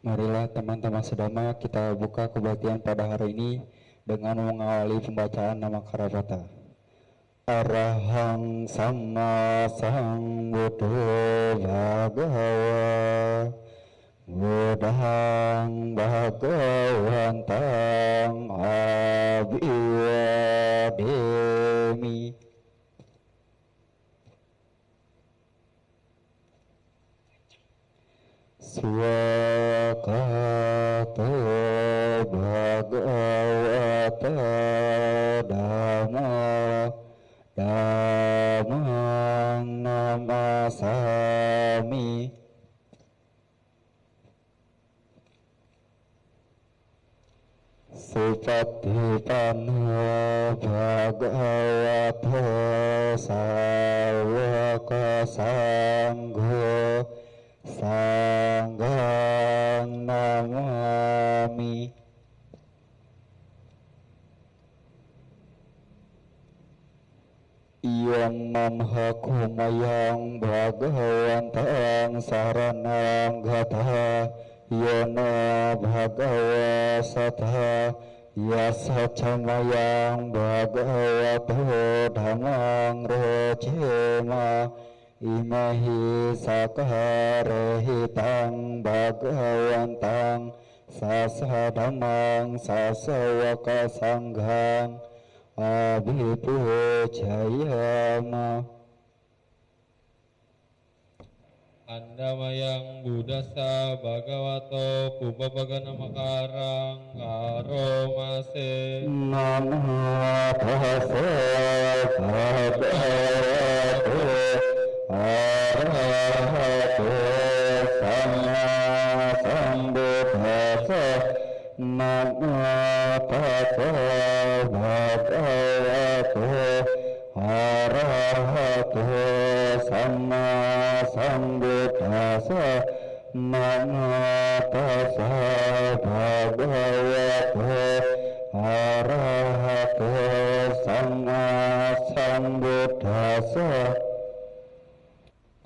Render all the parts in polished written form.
Marilah teman-teman sedama kita buka kebaktian pada hari ini dengan mengawali pembacaan nama Karabata. Arahang Sama Sambuddho Bhagava Budahang Bhagawantang Abhiwademi. Swakato Bhagavata Dhamma Dhammang Namasami. Supatipanna Bhagavato Sawaka Sangho Sanghang Namami. Iyang mamhakumayang Bhagawantang saranang gataha Yana Bhagava Satha Yasa Chamayang Bhagavato Dhammang Rojema Imahi Sakarehitang Bhagawantang Sasa Dhammang Sasawaka Sanghang Abhipujayama. Andamayang Buddhasa Bhagavato Pubbabagana Makarang Karomase. Namo tassa bhagavato arahato sama sambuddhassa. Namo tassa bhagavato arahato sama sambuddhassa. Namo tassa bhagavato arahato sama sambuddhassa.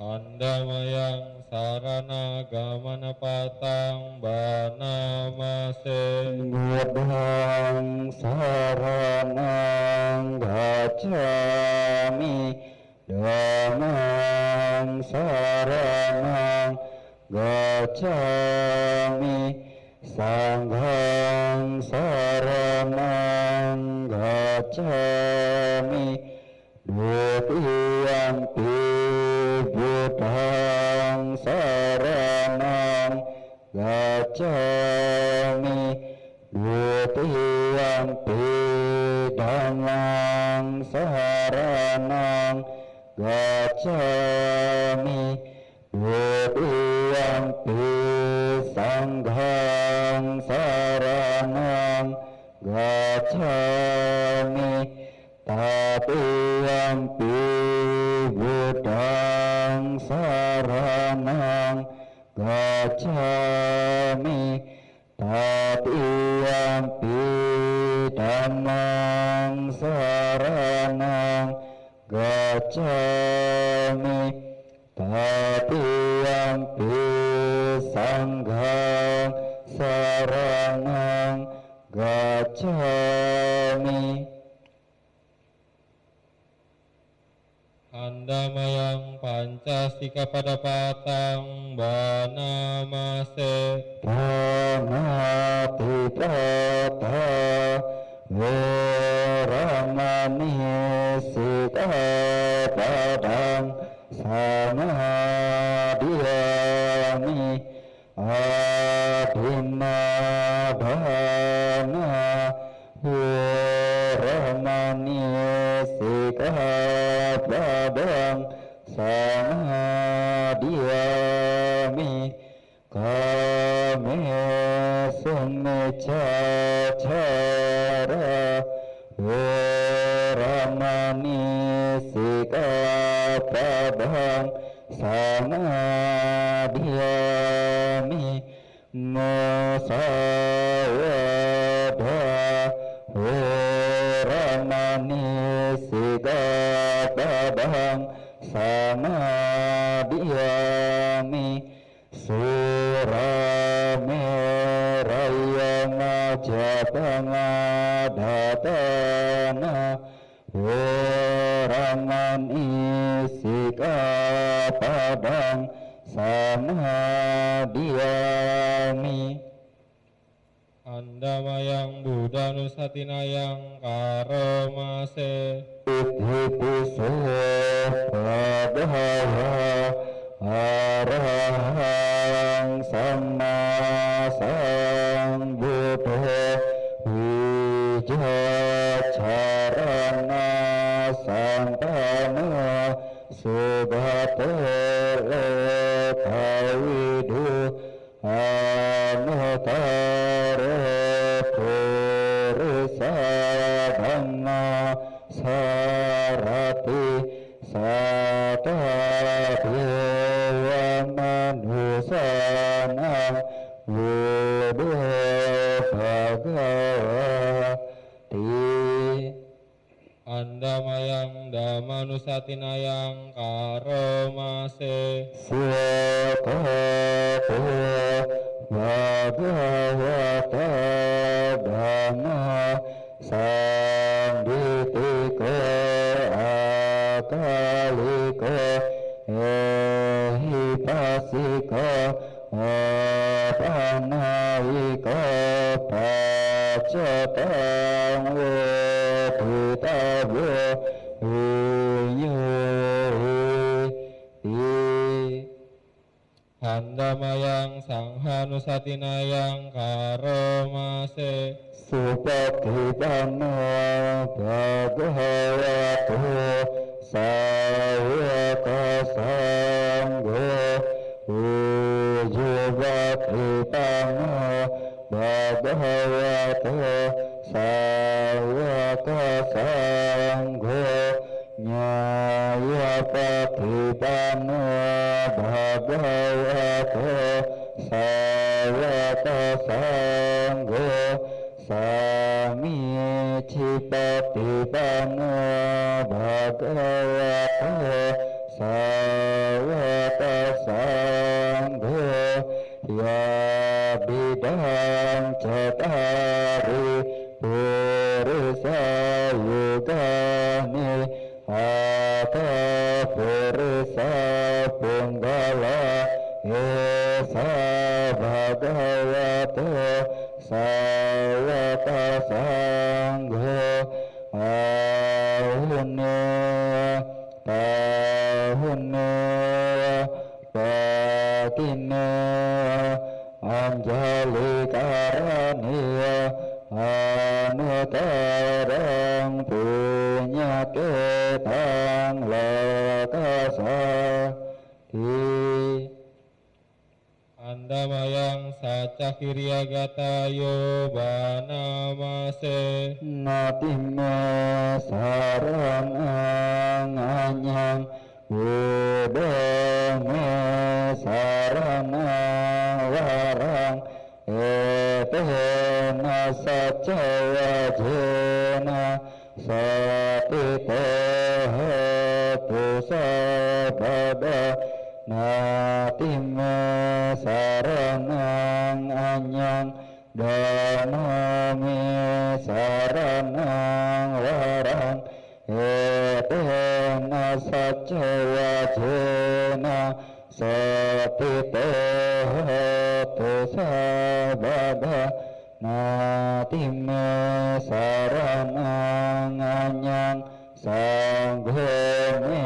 Andamayang sarana gamana patang banamase. Buddhang saranang gacchami Dhammang saranang gacchami Sanghang saranang gacchami Dutiyampi Buddhang saranang gacchami Dutiyampi Dhammang saranang gacchami Dutiyampi Sanghang saranang gacchami Tatiyampi Buddhang saranang gacchami Tatiyampi Dhammang saranang gacchami Tatiyampi Sanghang saranang gacchami. Andamayang Pancasika pada patang banamase. Pranati tata Veramani Sikapadang Samadhiyami Adinadhana Veramani Sikapadang Samadhiyami Kame Sumicacara Veramani Sikapadang Samadhiyami Musawada Veramani Sikapadang Samadhiyami Surame padang samadiyami. Andamayang Buddha Nusatinayang Karomase. Ithi piso bhagava arahang sama sambuddho wijacarana santana subhato lekawidu anutara purisa dhamma sarati sata dewa manusana wudu bhagavati. Andamayang Damanusatinayang Karomase. Swakato bhagavata dhamma sanditiko akaliko ehipasiko apanaiko pacatang wetitabyo Andamayang Sanghanusatinayang Karomase. Supatipano bhagavato sawaka sangho ujupatipano bhagavato sawaka sangho nyayapatipano bhagavato sawaka sangho sami cipatipano bhagavato sawaka sangho ya bidang cetari purisa yugani atha purisa punggala esa bhagavato sawaka sangho ahune tahune patine anjali karaniya anutarang punyaketang lakasati. Andamayang Sacakiryagatayo Banamase. Natime saranang anyang budame saranang warang etena sacawajena satitehetu sabada natime saranang anyang danami saranang warang etena sacawajena satitehetu sabada natime saranang anyang sanggone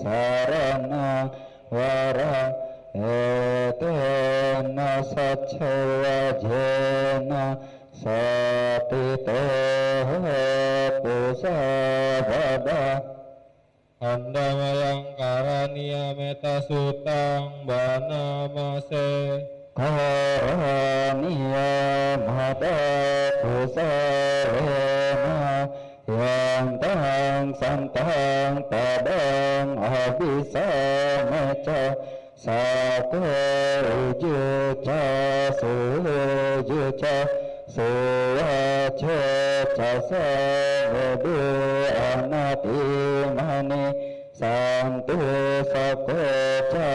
saranang warang etena sacawajena satitehetu sabada. Andamayang Karaniya Meta Sutang Banamase. Karaniya mata kusarena yang tang santang padang abisa meca satu juta sujuca suwaca casa vedu anati mani santu sakoca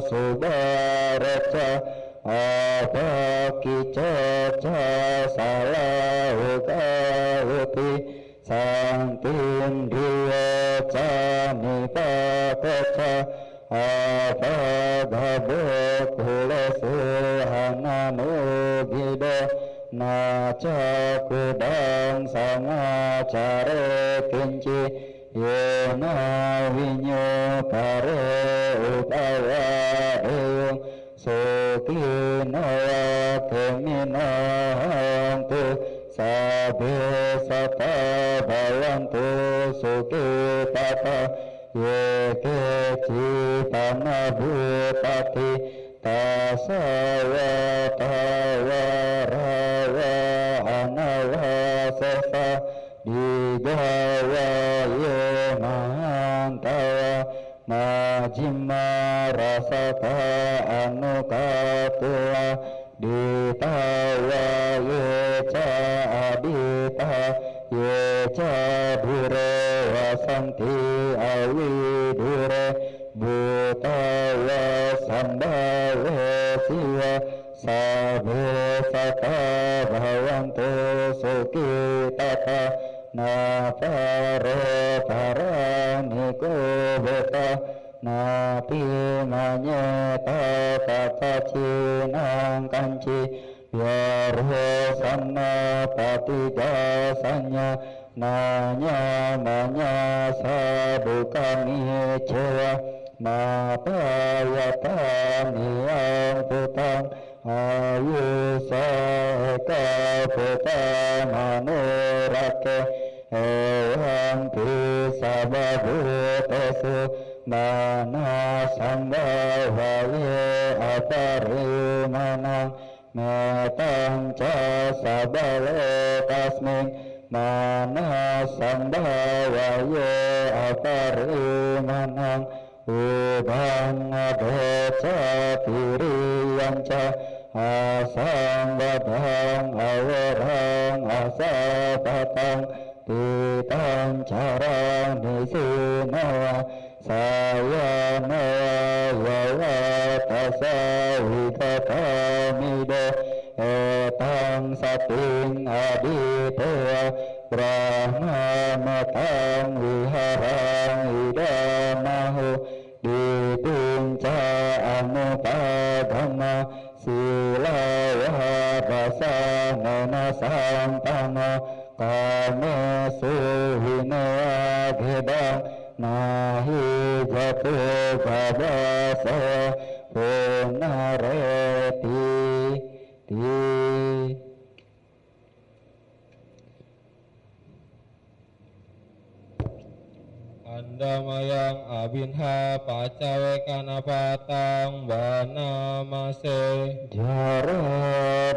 subaraca apakica salauti santin dia cani pakoca apagabok hulesu hananugido naca kudang samacare kinci yena winyo pare upaya deyung sukino keminantu sabe sata bayantu sukitata yeke cipana bupati tasaya tawarawa anawasesa digawa yemantawa majima rasaka anukatua ditawa yeca adita yeca dure wasanti awidure butawa sambawa siwa sabe sata bhavantu sukitata naparo paraniko beta napi manyeta tata cinang kanci biarho sama patigasanya nanya manya sabukani cewa mapayatani yang putang ayu seka putang manurake ewan pisababu tesu mana sambawaye aparimanang metang casabale tasming mana sambawaye aparimanang ubang adeca tiriyanca asang badang awarang asapatang titang carang nisinawa saya nawa tasawikatamido etang sating aditewa brahma matang wiharang idamahu ditunca anupadama silawa rasa nana sampama kame suhine agedang nahi jatu babasa punareti Andamayang abinha pacawe kanapatang banamase jara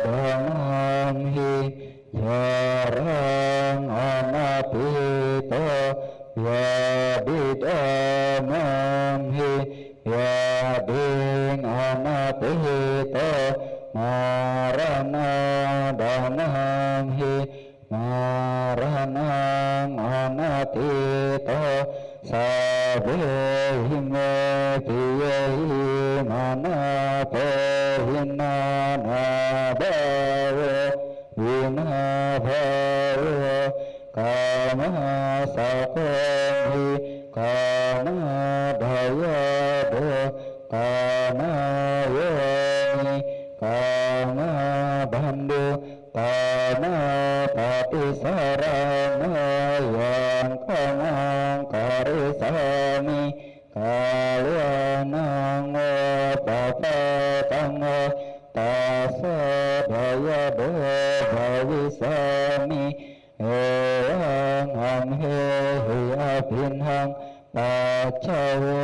damamhi jarang anapito yadidamamhi yading anapito marana damamhi maranang anatito sabehime piyehi manapehina nabawo vinabawo kama sakohi kama dayado kama yoni kama bandu kama patisarana yang kamang karisami kalianang papatang tasadayado bhavisami eyang amhehi abinhang pacawe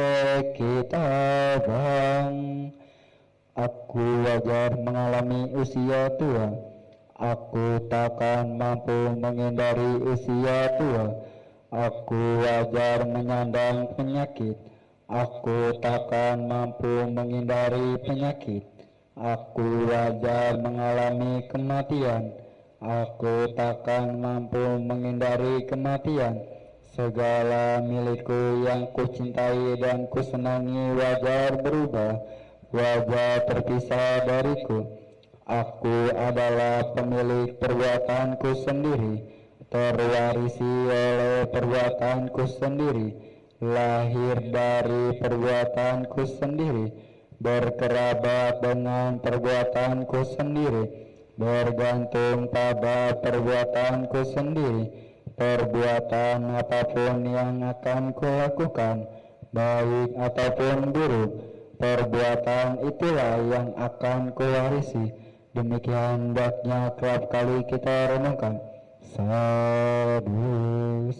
kitabang. Aku wajar mengalami usia tua. Aku takkan mampu menghindari usia tua. Aku wajar menyandang penyakit. Aku takkan mampu menghindari penyakit. Aku wajar mengalami kematian. Aku takkan mampu menghindari kematian. Segala milikku yang kucintai dan kusenangi wajar berubah, wajar terpisah dariku. Aku adalah pemilik perbuatanku sendiri, terwarisi oleh perbuatanku sendiri, lahir dari perbuatanku sendiri, berkerabat dengan perbuatanku sendiri, bergantung pada perbuatanku sendiri. Perbuatan apapun yang akan kulakukan, baik ataupun buruk, perbuatan itulah yang akan kuwarisi. Demikian hendaknya kerap kali kita renungkan. Sadu,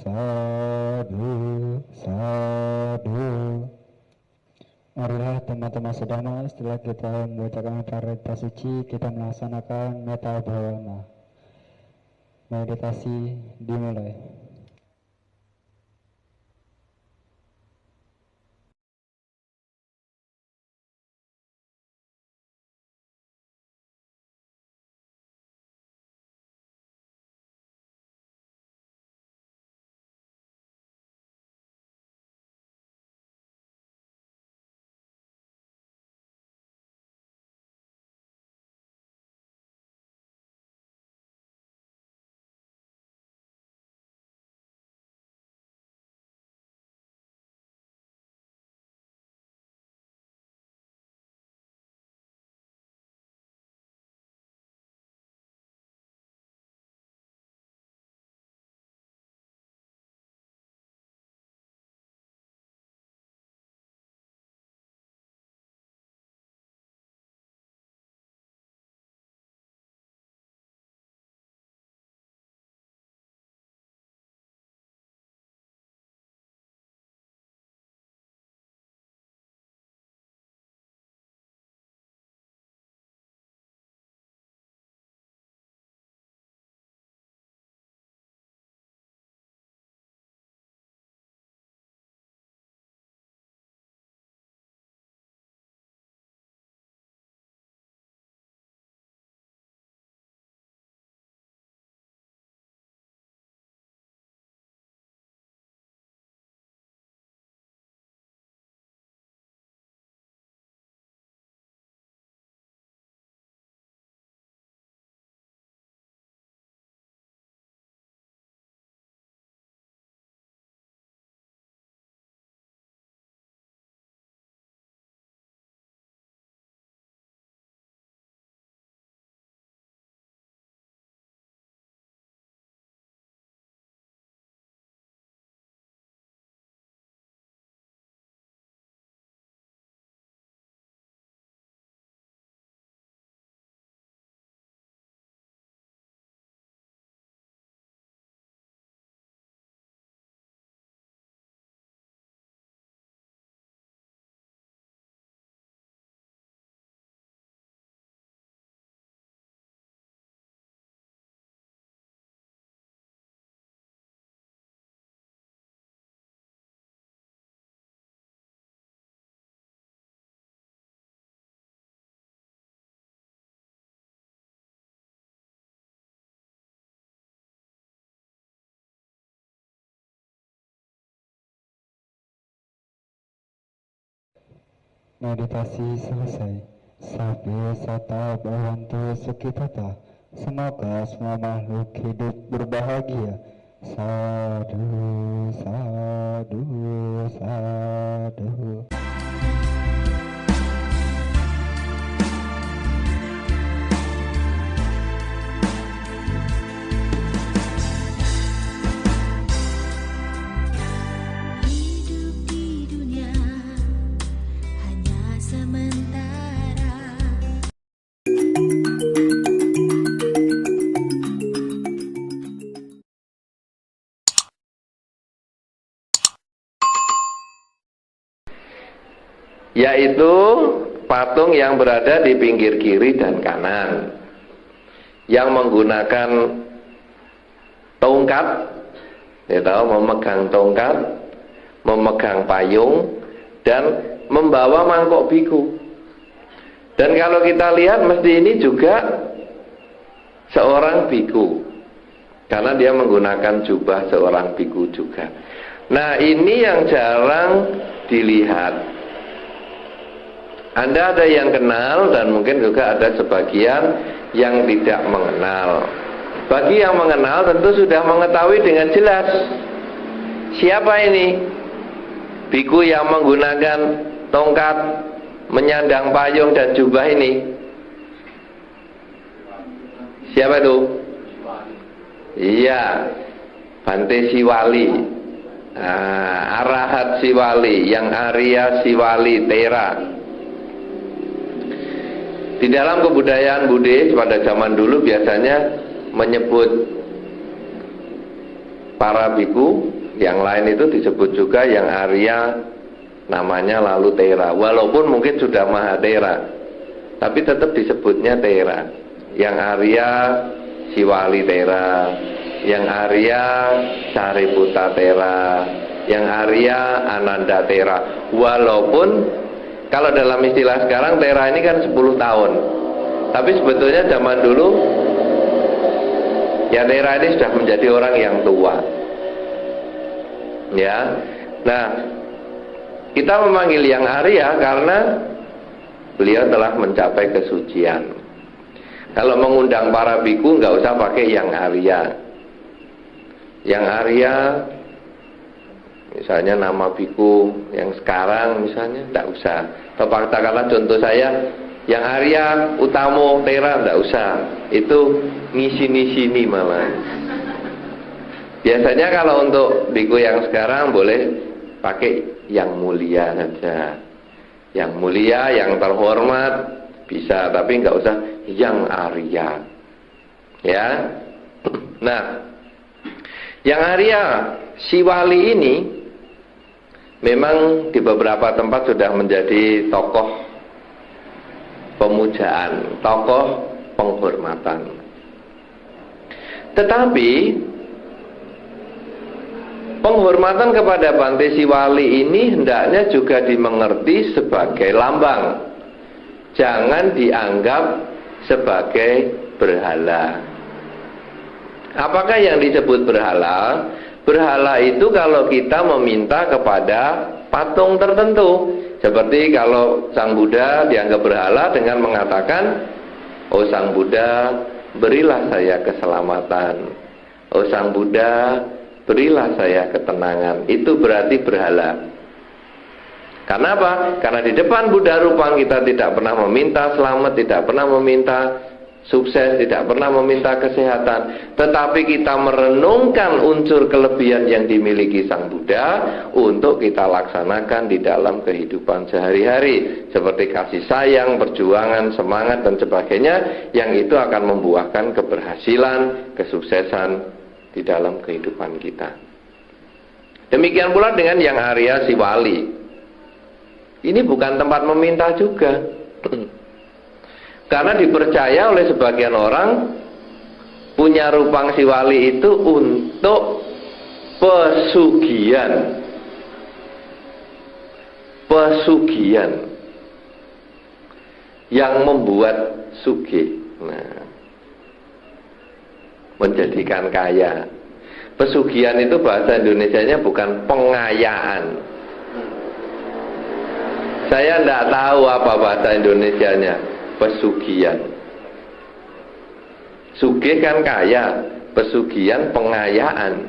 sadu, sadu. Marilah teman-teman sedama, setelah kita membacakan parita suci, kita melaksanakan meta bhavana. Meditasi dimulai. Meditasi selesai. Sabya sata bhavantu sukhitata. Semoga semua makhluk hidup berbahagia. Sadu, sadu, sadu. Yaitu patung yang berada di pinggir kiri dan kanan, yang menggunakan tongkat, memegang tongkat, memegang payung, dan membawa mangkok biku. Dan kalau kita lihat, mesti ini juga seorang biku, karena dia menggunakan jubah seorang biku juga. Nah, ini yang jarang dilihat. Anda ada yang kenal dan mungkin juga ada sebagian yang tidak mengenal. Bagi yang mengenal tentu sudah mengetahui dengan jelas siapa ini. biku yang menggunakan tongkat, menyandang payung dan jubah ini? Siapa itu? Iya, Bante Siwali, Arahat Siwali, yang Arya Siwali Tera. Di dalam kebudayaan Buddhis pada zaman dulu biasanya menyebut para biku yang lain itu disebut juga yang Arya, namanya lalu Tera, walaupun mungkin sudah Mahadera, tapi tetap disebutnya Tera. Yang Arya Siwali Tera, yang Arya Sariputta Tera, yang Arya Ananda Tera. Walaupun kalau dalam istilah sekarang Tera ini kan 10 tahun, tapi sebetulnya zaman dulu ya Tera ini sudah menjadi orang yang tua. Ya, nah kita memanggil yang Arya karena beliau telah mencapai kesucian. Kalau mengundang para biku nggak usah pakai yang Arya. Yang Arya, misalnya nama biku yang sekarang misalnya nggak usah. Atau katakanlah contoh saya, yang Arya Utamo Tera nggak usah. Itu ngisi-sini malah. Biasanya kalau untuk biku yang sekarang boleh pakai yang mulia saja. Yang mulia, yang terhormat bisa, tapi nggak usah yang Arya. Ya. Nah, yang Arya Siwali ini memang di beberapa tempat sudah menjadi tokoh pemujaan, tokoh penghormatan. Tetapi penghormatan kepada Bante Siwali ini hendaknya juga dimengerti sebagai lambang. Jangan dianggap sebagai berhala. Apakah yang disebut berhala? Berhala itu kalau kita meminta kepada patung tertentu. Seperti kalau Sang Buddha dianggap berhala dengan mengatakan, "Oh Sang Buddha, berilah saya keselamatan. Oh Sang Buddha, berilah saya ketenangan." Itu berarti berhala. Karena apa? Karena di depan Buddha Rupang kita tidak pernah meminta selamat, tidak pernah meminta sukses, tidak pernah meminta kesehatan, tetapi kita merenungkan unsur kelebihan yang dimiliki Sang Buddha untuk kita laksanakan di dalam kehidupan sehari-hari, seperti kasih sayang, perjuangan, semangat dan sebagainya, yang itu akan membuahkan keberhasilan, kesuksesan di dalam kehidupan kita. Demikian pula dengan yang Arya Siwali. Ini bukan tempat meminta juga. Karena dipercaya oleh sebagian orang punya Rupang Siwali itu untuk pesugihan. Pesugihan yang membuat sugih. Nah, menjadikan kaya. Pesugihan itu bahasa Indonesianya bukan pengayaan. Saya tidak tahu apa bahasa Indonesianya. Pesugihan. Sugih kan kaya, pesugihan pengayaan.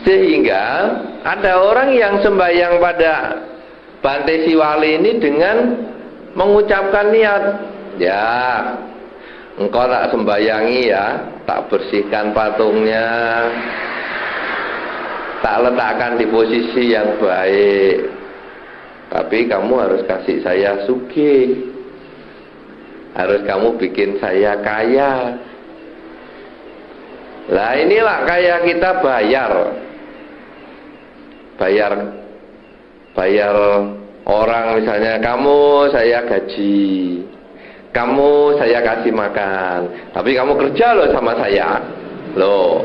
Sehingga ada orang yang sembahyang pada Bante Siwali ini dengan mengucapkan niat, ya, engkau tak sembayangi ya, tak bersihkan patungnya, tak letakkan di posisi yang baik, tapi kamu harus kasih saya sugih, harus kamu bikin saya kaya. Lah inilah kaya kita bayar orang, misalnya kamu saya gaji, kamu saya kasih makan, tapi kamu kerja loh sama saya loh.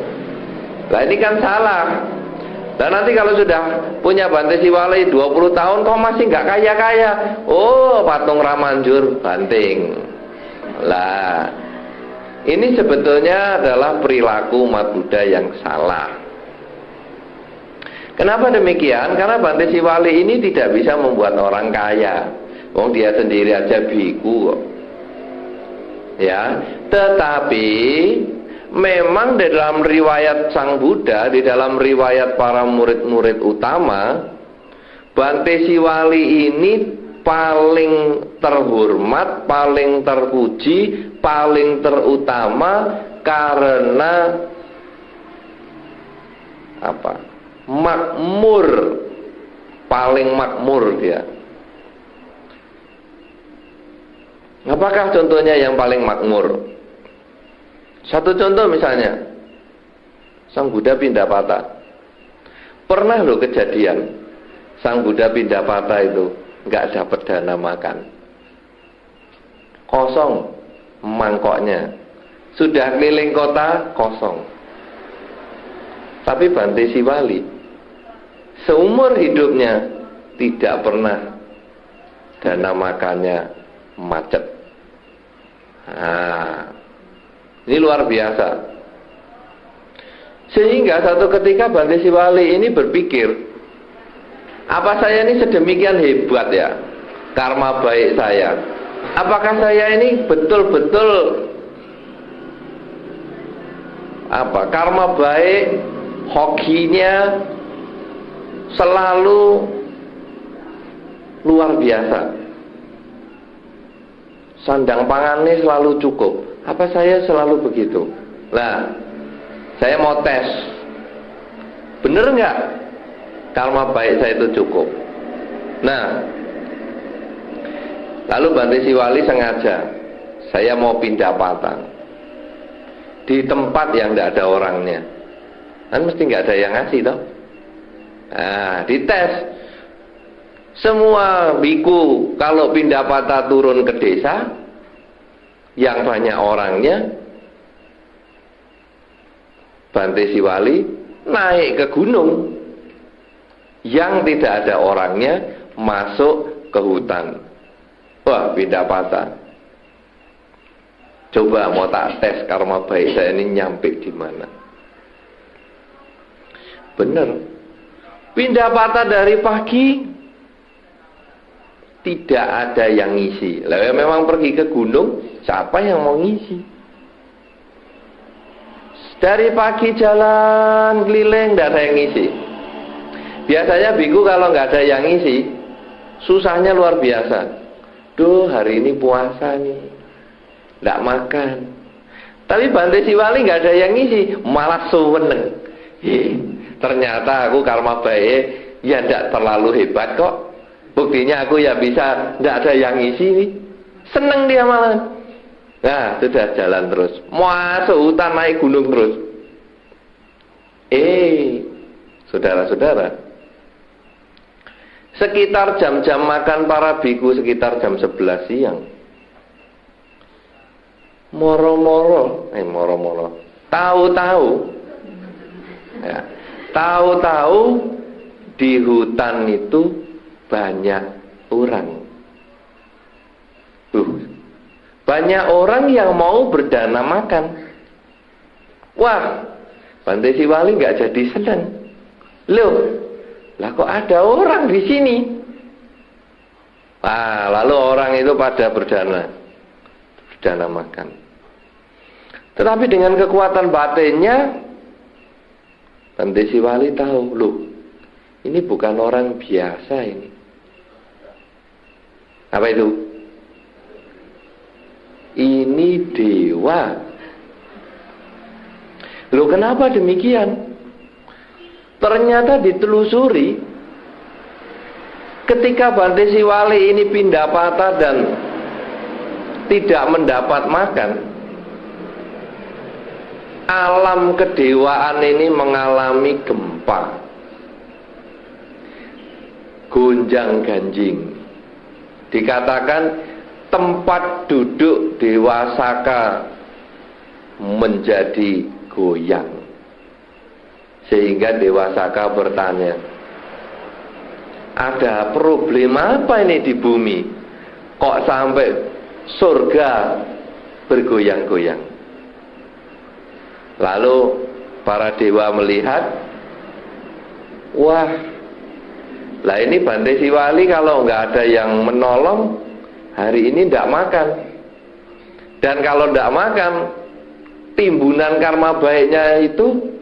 Lah ini kan salah. Dan nanti kalau sudah punya Bante Siwali 20 tahun kok masih nggak kaya-kaya, oh patung Ramanjur banting. Lah ini sebetulnya adalah perilaku umat Buddha yang salah. Kenapa demikian? Karena Bante Siwali ini tidak bisa membuat orang kaya. Wong dia sendiri aja biku kok. Ya, tetapi memang di dalam riwayat Sang Buddha, di dalam riwayat para murid-murid utama, Bante Siwali ini paling terhormat, paling terpuji, paling terutama karena apa? Makmur, paling makmur dia. Apakah contohnya yang paling makmur? Satu contoh misalnya, Sang Buddha Pindapata. Pernah loh kejadian, Sang Buddha Pindapata itu nggak dapat dana makan, kosong mangkoknya, sudah keliling kota kosong. Tapi Bante Siwali seumur hidupnya tidak pernah dana makannya macet. Nah, ini luar biasa. Sehingga satu ketika Bante Siwali ini berpikir, apa saya ini sedemikian hebat ya karma baik saya? Apakah saya ini betul-betul karma baik, hokinya selalu luar biasa, sandang pangannya selalu cukup? Apa saya selalu begitu? Nah, saya mau tes, bener nggak karma baik saya itu cukup? Nah, lalu Bante Siwali sengaja, saya mau pindah patang di tempat yang tidak ada orangnya, kan mesti nggak ada yang ngasih toh. Nah, dites semua biku, kalau pindah patah turun ke desa yang banyak orangnya, Bante Siwali naik ke gunung yang tidak ada orangnya, masuk ke hutan. Wah, pindah patah. Coba mau tak tes karma baik saya ini nyampe di mana? Bener, pindah patah dari pagi tidak ada yang ngisi. Lah memang pergi ke gunung, siapa yang mau ngisi? Dari pagi jalan keliling, tidak ada yang ngisi. Biasanya biku kalau nggak ada yang ngisi, susahnya luar biasa. Duh, hari ini puasa nih, tidak makan. Tapi Bante Siwali nggak ada yang ngisi, malah seneng. Ternyata aku karma baik, ya tidak terlalu hebat kok. Buktinya aku ya bisa, tidak ada yang ngisi nih. Seneng dia malah. Nah, sudah jalan terus, masuk hutan, naik gunung terus. Saudara-saudara, sekitar jam-jam makan para biku sekitar jam 11 siang. Moro-moro, tahu-tahu di hutan itu banyak orang. Banyak orang yang mau berdana makan. Wah, Bante Siwali nggak jadi senang. Loh, lah kok ada orang di sini? Lalu orang itu pada berdana makan. Tetapi dengan kekuatan batinnya, Bante Siwali tahu, loh, ini bukan orang biasa ini. Apa itu? Ini dewa. Loh, kenapa demikian? Ternyata ditelusuri, ketika Bante Siwali ini pindah patah dan tidak mendapat makan, alam kedewaan ini mengalami gempa, gonjang ganjing. Dikatakan tempat duduk Dewa Saka menjadi goyang. Sehingga Dewa Saka bertanya, ada problem apa ini di bumi? Kok sampai surga bergoyang-goyang? Lalu para dewa melihat, wah, lah ini Bante Siwali kalau nggak ada yang menolong, hari ini tidak makan. Dan kalau tidak makan, timbunan karma baiknya itu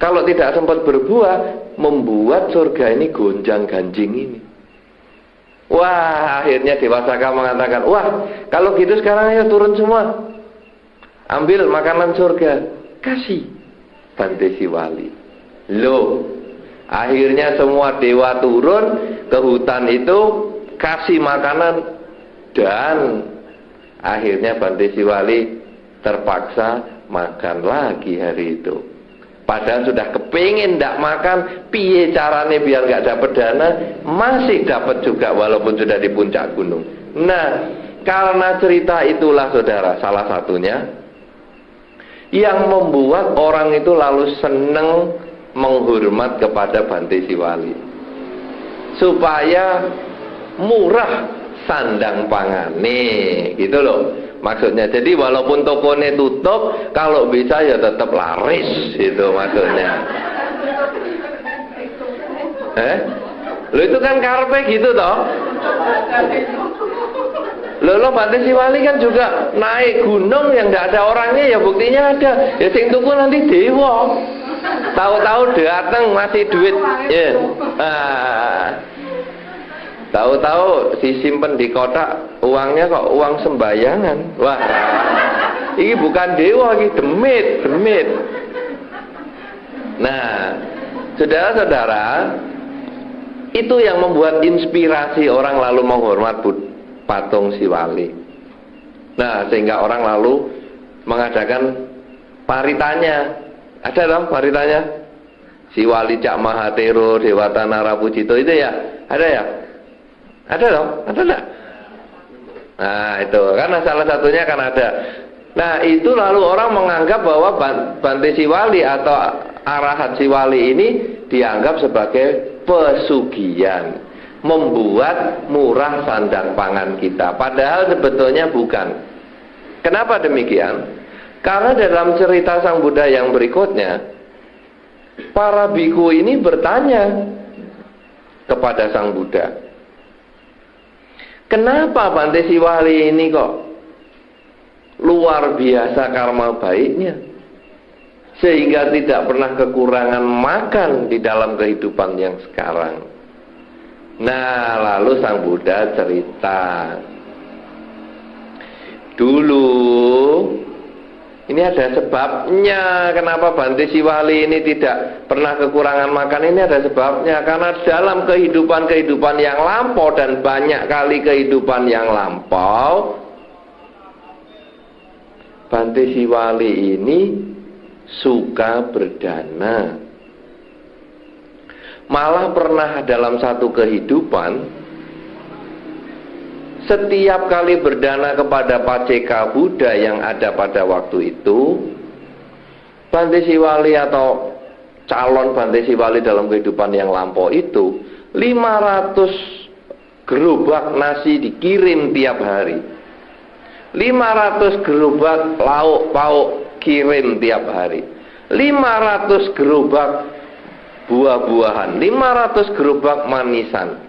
kalau tidak sempat berbuah, membuat surga ini gonjang ganjing ini. Wah, akhirnya Dewasaka mengatakan, wah, kalau gitu sekarang ayo turun semua, ambil makanan surga, kasih Bante Siwali. Loh, akhirnya semua dewa turun ke hutan itu, kasih makanan, dan akhirnya Bante Siwali terpaksa makan lagi hari itu. Padahal sudah kepingin tidak makan, piye caranya biar nggak dapat dana, masih dapat juga walaupun sudah di puncak gunung. Nah, karena cerita itulah saudara, salah satunya yang membuat orang itu lalu senang menghormat kepada Bante Siwali, supaya murah sandang pangane, gitu loh maksudnya. Jadi walaupun tokonya tutup, kalau bisa ya tetap laris, itu maksudnya. Lo itu kan karpe gitu toh. Lo Bante Siwali kan juga naik gunung yang tidak ada orangnya, ya buktinya ada. Ya sing tuku nanti dewa. Tahu-tahu datang masih duit, ya. Tahu-tahu disimpan di kotak, uangnya kok uang sembayangan. Wah, ini bukan dewa, ini demit. Nah, saudara-saudara, itu yang membuat inspirasi orang lalu menghormat patung Siwali. Nah, sehingga orang lalu mengadakan paritanya. Ada dong paritanya? Siwali Cak Mahatero Dewata Narapujito itu ya? Ada ya? Ada dong? Ada enggak? Nah itu, karena salah satunya kan ada. Nah itu lalu orang menganggap bahwa Bante Siwali atau Arahat Siwali ini dianggap sebagai pesugihan, membuat murah sandang pangan kita. Padahal sebetulnya bukan. Kenapa demikian? Karena dalam cerita Sang Buddha yang berikutnya, para biku ini bertanya kepada Sang Buddha, kenapa Bante Siwali ini kok luar biasa karma baiknya, sehingga tidak pernah kekurangan makan di dalam kehidupan yang sekarang. Nah, lalu Sang Buddha cerita, dulu ini ada sebabnya kenapa Bante Siwali ini tidak pernah kekurangan makan. Ini ada sebabnya, karena dalam kehidupan yang lampau, dan banyak kali kehidupan yang lampau, Bante Siwali ini suka berdana. Malah pernah dalam satu kehidupan, setiap kali berdana kepada Paceka Buddha yang ada pada waktu itu, Bante Siwali atau calon Bante Siwali dalam kehidupan yang lampau itu, 500 gerobak nasi dikirim tiap hari, 500 gerobak lauk pauk kirim tiap hari, 500 gerobak buah-buahan, 500 gerobak manisan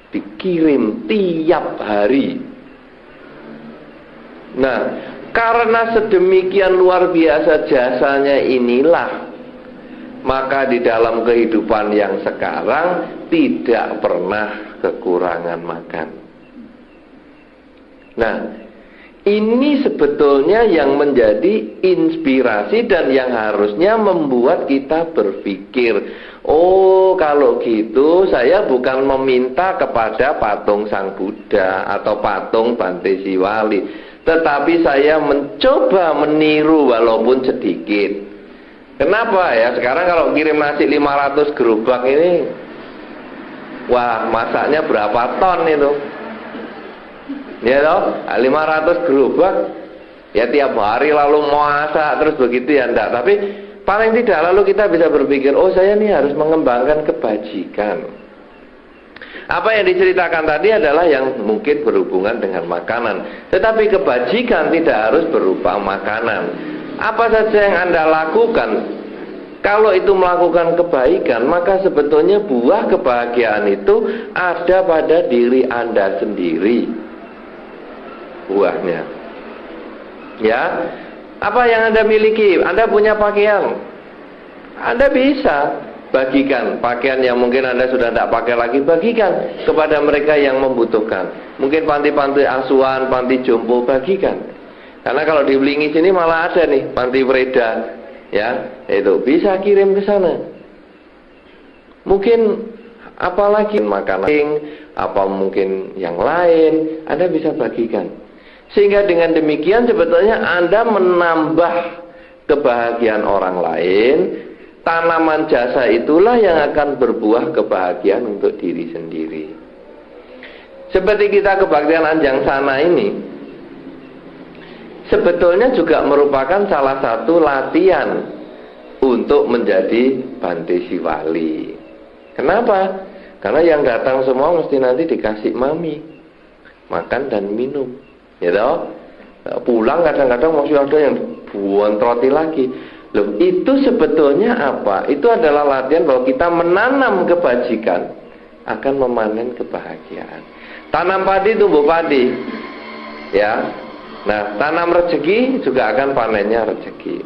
dikirim tiap hari. Nah, karena sedemikian luar biasa jasanya inilah, maka di dalam kehidupan yang sekarang tidak pernah kekurangan makan. Nah, ini sebetulnya yang menjadi inspirasi dan yang harusnya membuat kita berpikir, oh kalau gitu saya bukan meminta kepada patung Sang Buddha atau patung Bante Siwali, tetapi saya mencoba meniru walaupun sedikit. Kenapa ya? Sekarang kalau kirim nasi 500 gerobak ini, wah masaknya berapa ton itu? Ya toh, 500 gerobak ya tiap hari lalu masak terus begitu ya enggak. Tapi paling tidak lalu kita bisa berpikir, oh saya ini harus mengembangkan kebajikan. Apa yang diceritakan tadi adalah yang mungkin berhubungan dengan makanan, tetapi kebajikan tidak harus berupa makanan. Apa saja yang Anda lakukan, kalau itu melakukan kebaikan, maka sebetulnya buah kebahagiaan itu ada pada diri Anda sendiri. Buahnya, ya, Apa yang Anda miliki? Anda punya pakaian, Anda bisa bagikan pakaian yang mungkin Anda sudah tidak pakai lagi, bagikan kepada mereka yang membutuhkan. Mungkin panti-panti asuhan, panti jompo, bagikan. Karena kalau di Belingi sini malah ada nih panti Preda, ya, itu bisa kirim ke sana. Mungkin apalagi makanan, apa mungkin yang lain, Anda bisa bagikan. Sehingga dengan demikian sebetulnya Anda menambah kebahagiaan orang lain. Tanaman jasa itulah yang akan berbuah kebahagiaan untuk diri sendiri. Seperti kita kebaktian Anjang Sana ini, sebetulnya juga merupakan salah satu latihan untuk menjadi Bante Siwali. Kenapa? Karena yang datang semua mesti nanti dikasih mami, makan dan minum, ya toh? Pulang kadang-kadang masih ada yang buantroti lagi. Loh, itu sebetulnya apa? Itu adalah latihan bahwa kita menanam kebajikan akan memanen kebahagiaan. Tanam padi tumbuh padi, ya. Nah, tanam rezeki juga akan panennya rezeki.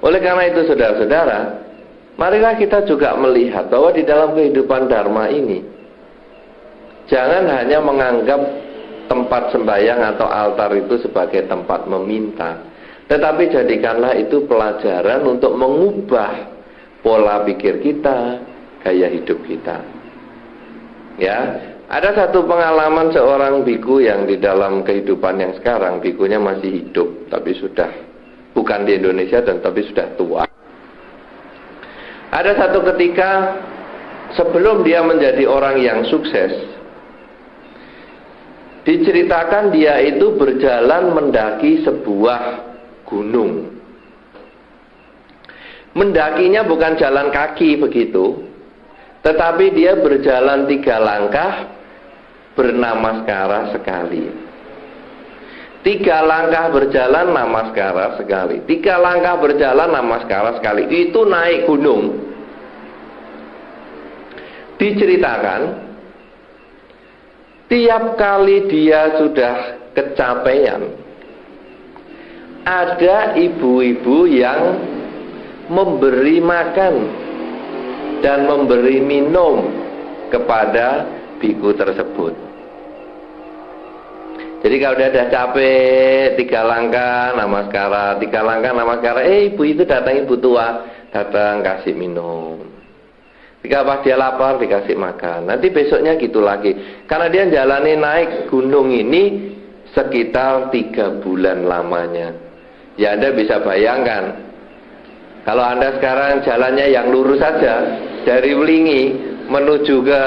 Oleh karena itu, saudara-saudara, marilah kita juga melihat bahwa di dalam kehidupan Dharma ini, jangan hanya menganggap tempat sembahyang atau altar itu sebagai tempat meminta, tetapi jadikanlah itu pelajaran untuk mengubah pola pikir kita, gaya hidup kita. Ya, ada satu pengalaman seorang biku yang di dalam kehidupan yang sekarang, bikunya masih hidup, tapi sudah bukan di Indonesia dan tapi sudah tua. Ada satu ketika sebelum dia menjadi orang yang sukses, diceritakan dia itu berjalan mendaki sebuah gunung. Mendakinya bukan jalan kaki begitu, tetapi dia berjalan 3 langkah bernamaskara sekali. 3 langkah berjalan namaskara sekali. 3 langkah berjalan namaskara sekali. Itu naik gunung. Diceritakan, tiap kali dia sudah kecapean, ada ibu-ibu yang memberi makan dan memberi minum kepada biku tersebut. Jadi kalau dia sudah capek, 3 langkah namaskara, 3 langkah namaskara, ibu itu datang, ibu tua datang kasih minum. Jika pas dia lapar dikasih makan. Nanti besoknya gitu lagi. Karena dia jalani naik gunung ini sekitar 3 bulan lamanya. Ya, Anda bisa bayangkan, kalau Anda sekarang jalannya yang lurus saja dari Belingi menuju ke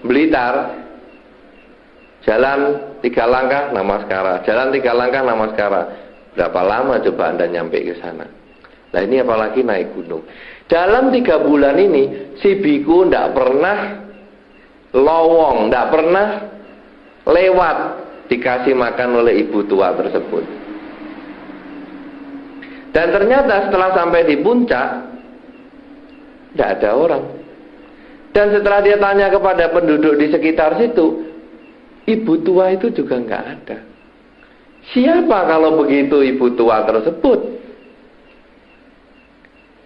Blitar, jalan 3 langkah namaskara, jalan 3 langkah namaskara. Berapa lama coba Anda nyampe ke sana? Nah, ini apalagi naik gunung. Dalam 3 bulan ini si biku tidak pernah lowong, tidak pernah lewat dikasih makan oleh ibu tua tersebut. Dan ternyata setelah sampai di puncak, tidak ada orang. Dan setelah dia tanya kepada penduduk di sekitar situ, ibu tua itu juga nggak ada. Siapa kalau begitu ibu tua tersebut?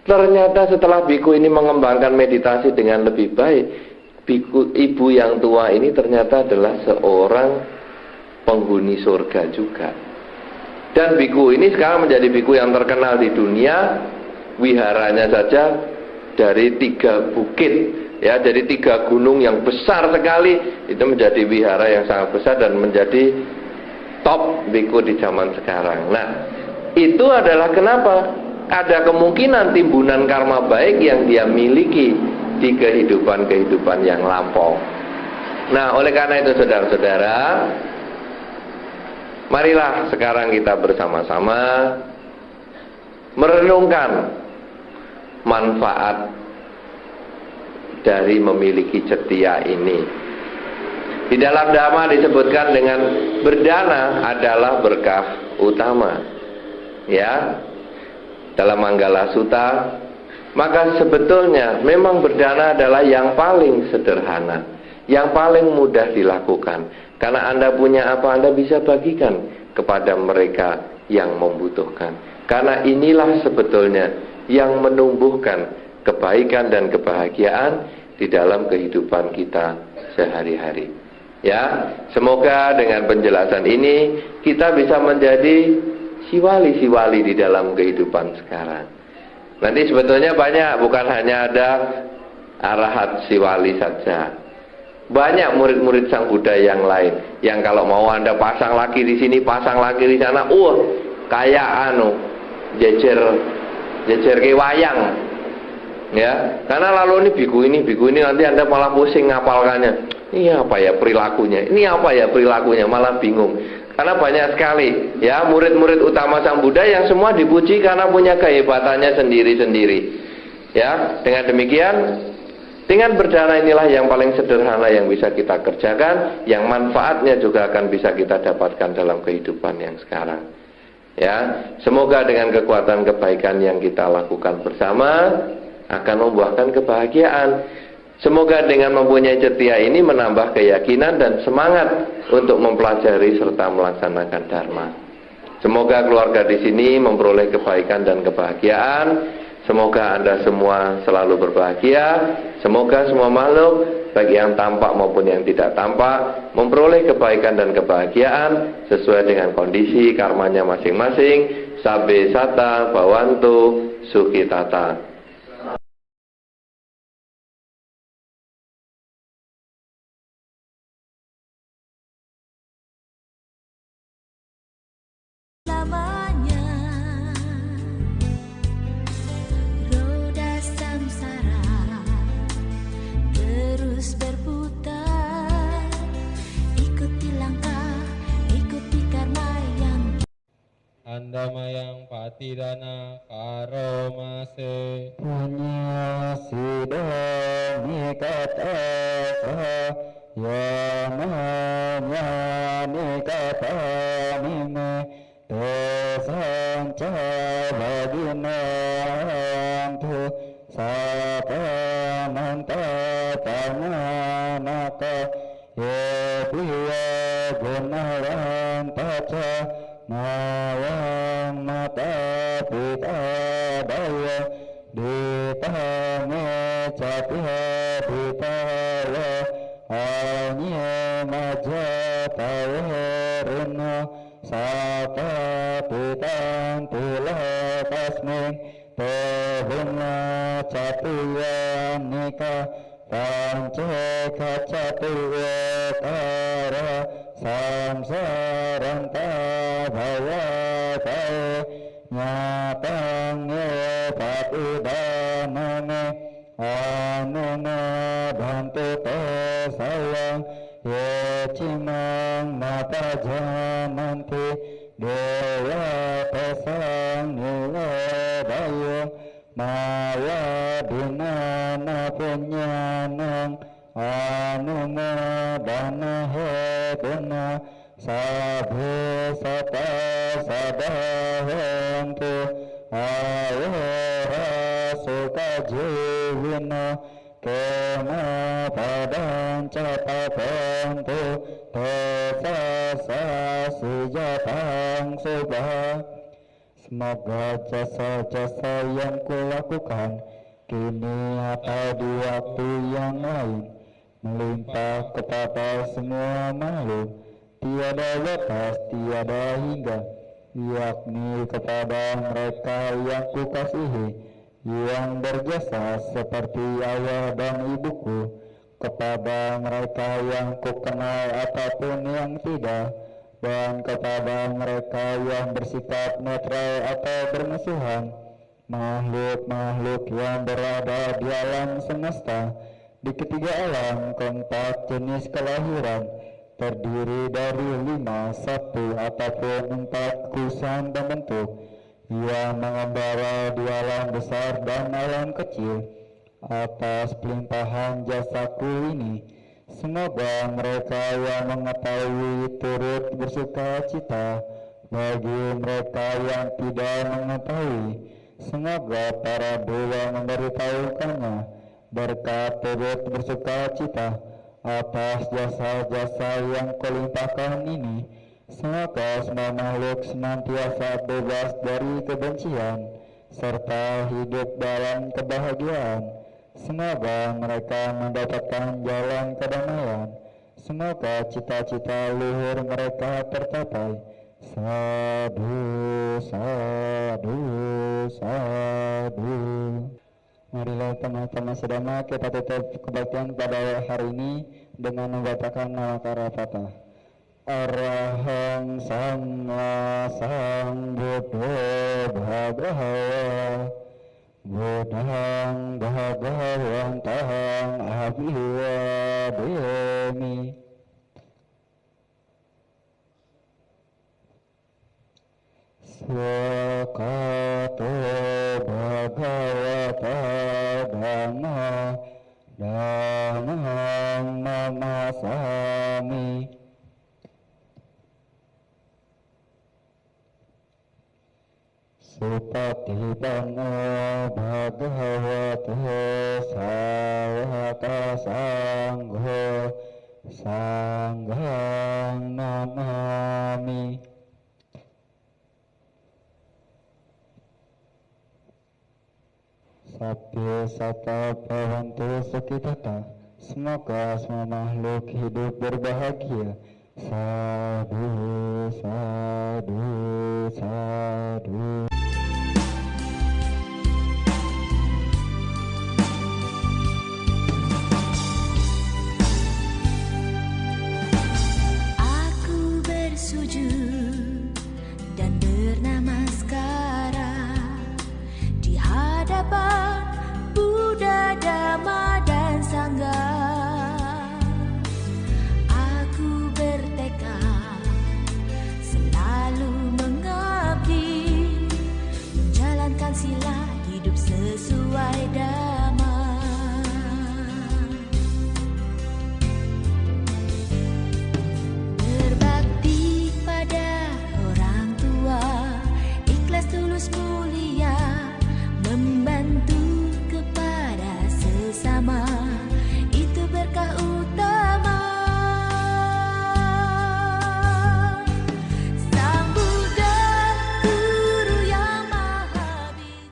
Ternyata setelah biku ini mengembangkan meditasi dengan lebih baik, ibu yang tua ini ternyata adalah seorang penghuni surga juga. Dan biku ini sekarang menjadi biku yang terkenal di dunia. Wiharanya saja dari 3 bukit, ya, dari 3 gunung yang besar sekali, itu menjadi wihara yang sangat besar dan menjadi top biku di zaman sekarang. Nah, itu adalah kenapa ada kemungkinan timbunan karma baik yang dia miliki di kehidupan-kehidupan yang lampau. Nah, oleh karena itu saudara-saudara, marilah sekarang kita bersama-sama merenungkan manfaat dari memiliki cetia ini. Di dalam Dhamma disebutkan dengan berdana adalah berkah utama. Ya, dalam Manggala Sutta, maka sebetulnya memang berdana adalah yang paling sederhana, yang paling mudah dilakukan. Karena Anda punya apa, Anda bisa bagikan kepada mereka yang membutuhkan. Karena inilah sebetulnya yang menumbuhkan kebaikan dan kebahagiaan di dalam kehidupan kita sehari-hari. Ya, semoga dengan penjelasan ini kita bisa menjadi siwali-siwali di dalam kehidupan sekarang. Nanti sebetulnya banyak, bukan hanya ada arahat siwali saja. Banyak murid-murid Sang Buddha yang lain yang kalau mau Anda pasang lagi di sini, pasang lagi di sana, kayak jejer ke wayang. Ya, karena lalu ini biku ini nanti Anda malah pusing ngapalkannya. Ini apa ya perilakunya? Ini apa ya perilakunya? Malah bingung. Karena banyak sekali ya murid-murid utama Sang Buddha yang semua dipuji karena punya kehebatannya sendiri-sendiri. Ya, dengan demikian, dengan berdana inilah yang paling sederhana yang bisa kita kerjakan, yang manfaatnya juga akan bisa kita dapatkan dalam kehidupan yang sekarang. Ya, semoga dengan kekuatan kebaikan yang kita lakukan bersama akan membuahkan kebahagiaan. Semoga dengan mempunyai cetia ini menambah keyakinan dan semangat untuk mempelajari serta melaksanakan Dharma. Semoga keluarga di sini memperoleh kebaikan dan kebahagiaan. Semoga Anda semua selalu berbahagia. Semoga semua makhluk, baik yang tampak maupun yang tidak tampak, memperoleh kebaikan dan kebahagiaan sesuai dengan kondisi karmanya masing-masing. Sabbe sata bhavantu sukhitata. Andamayang patidana karomase Punya sidani kata namanya nikata nime dosanca baginantu sapananta pananaka yepiya gunalantaca mawang mata pita daya ditame capia ditawa anye maja taweruna sata pitan tula tasming tebuna capia nika panceka capia kara samsaranta bhavatae nyatangye patidanane anuna bhantu te sayang yecimang mata jananti dewa tesang niledayung maya dinana punyanang anuna dana heduna sabhu sata sadahantu ayora suka jivina kena padan catapantu tesasa sujatang subah. Semoga jasa-jasa yang kulakukan kini atau di waktu yang lain melimpah kepada semua makhluk, tiada batas, tiada hingga, yakni kepada mereka yang kukasihi, yang berjasa seperti ayah dan ibuku, kepada mereka yang kukenal ataupun yang tidak, dan kepada mereka yang bersikap netral atau bermusuhan, makhluk-makhluk yang berada di alam semesta, di ketiga alam, keempat jenis kelahiran, terdiri dari 5, 1 ataupun 4 kusan dan bentuk, yang mengembara di alam besar dan alam kecil. Atas pelimpahan jasaku ini, semoga mereka yang mengetahui turut bersuka cita. Bagi mereka yang tidak mengetahui, semoga para dewa memberitahukannya berkat turut bersuka cita atas jasa-jasa yang kulimpahkan ini. Semoga semua makhluk senantiasa bebas dari kebencian serta hidup dalam kebahagiaan. Semoga mereka mendapatkan jalan kedamaian. Semoga cita-cita luhur mereka tercapai. Sadu, sadu, sadu. Marilah teman-teman sedama kita tutup kebaktian pada hari ini dengan membacakan Nawakara Fatah. Arahang Sama Sambuddho Bhagawa Buddhang Bhagawantang Abhiwademi. Swakato Bhagavata Dhamma Dhammam Namasami. Supatipano Bhagavato Sawaka Sangho Sanghang Namami. Sabya sata bhavantu sukhitata. Semoga semua makhluk hidup berbahagia. Sadu, sadu, sadu.